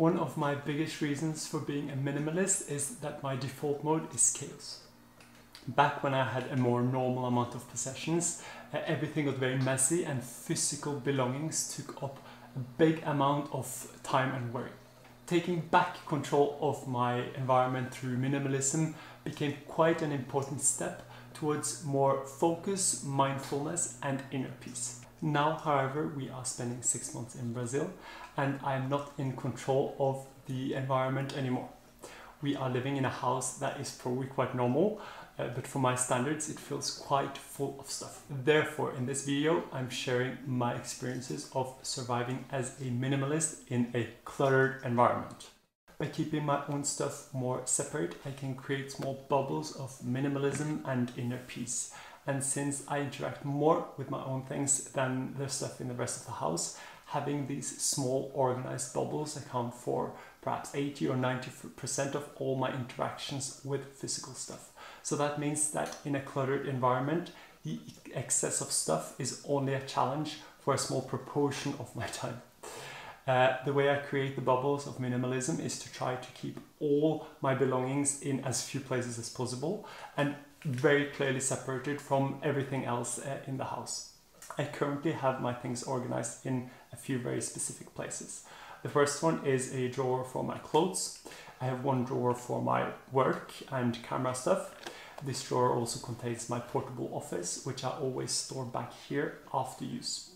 One of my biggest reasons for being a minimalist is that my default mode is chaos. Back when I had a more normal amount of possessions, everything got very messy and physical belongings took up a big amount of time and worry. Taking back control of my environment through minimalism became quite an important step towards more focus, mindfulness and inner peace. Now, however, we are spending 6 months in Brazil and I am not in control of the environment anymore. We are living in a house that is probably quite normal, but for my standards it feels quite full of stuff. Therefore, in this video I'm sharing my experiences of surviving as a minimalist in a cluttered environment. By keeping my own stuff more separate, I can create small bubbles of minimalism and inner peace. And since I interact more with my own things than the stuff in the rest of the house, having these small organized bubbles account for perhaps 80 or 90% of all my interactions with physical stuff. So that means that in a cluttered environment, the excess of stuff is only a challenge for a small proportion of my time. The way I create the bubbles of minimalism is to try to keep all my belongings in as few places as possible and very clearly separated from everything else in the house. I currently have my things organized in a few very specific places. The first one is a drawer for my clothes. I have one drawer for my work and camera stuff. This drawer also contains my portable office, which I always store back here after use.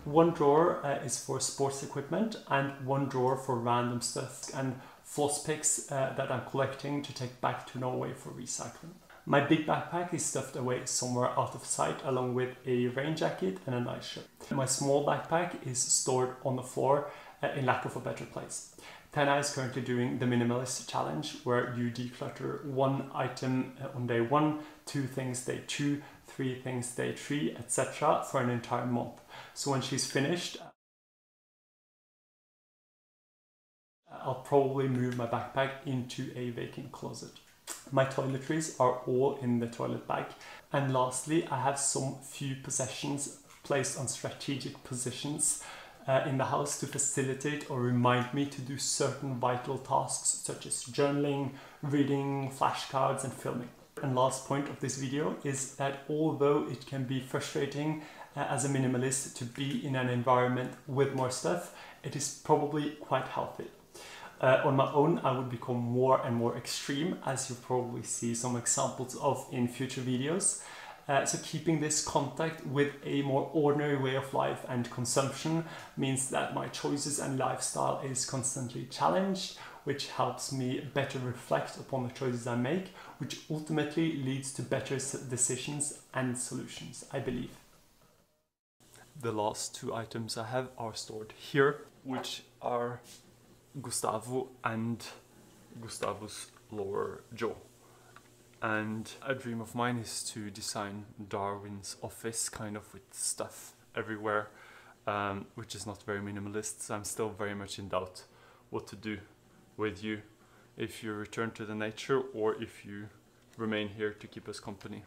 One drawer is for sports equipment and one drawer for random stuff and floss picks that I'm collecting to take back to Norway for recycling. My big backpack is stuffed away somewhere out of sight along with a rain jacket and a nice shirt. My small backpack is stored on the floor in lack of a better place. Tana is currently doing the minimalist challenge where you declutter one item on day 1, 2 things day 2, 3 things day 3, etc. for an entire month. So when she's finished, I'll probably move my backpack into a vacant closet. My toiletries are all in the toilet bag. And lastly, I have some few possessions placed on strategic positions in the house to facilitate or remind me to do certain vital tasks such as journaling, reading, flashcards and filming. And last point of this video is that although it can be frustrating as a minimalist to be in an environment with more stuff, it is probably quite healthy. On my own, I would become more and more extreme, as you'll probably see some examples of in future videos. So keeping this contact with a more ordinary way of life and consumption means that my choices and lifestyle is constantly challenged, which helps me better reflect upon the choices I make, which ultimately leads to better decisions and solutions, I believe. The last 2 items I have are stored here, which are Gustavo and Gustavo's lower jaw. And a dream of mine is to design Darwin's office kind of with stuff everywhere, which is not very minimalist, so I'm still very much in doubt what to do with you if you return to the nature or if you remain here to keep us company.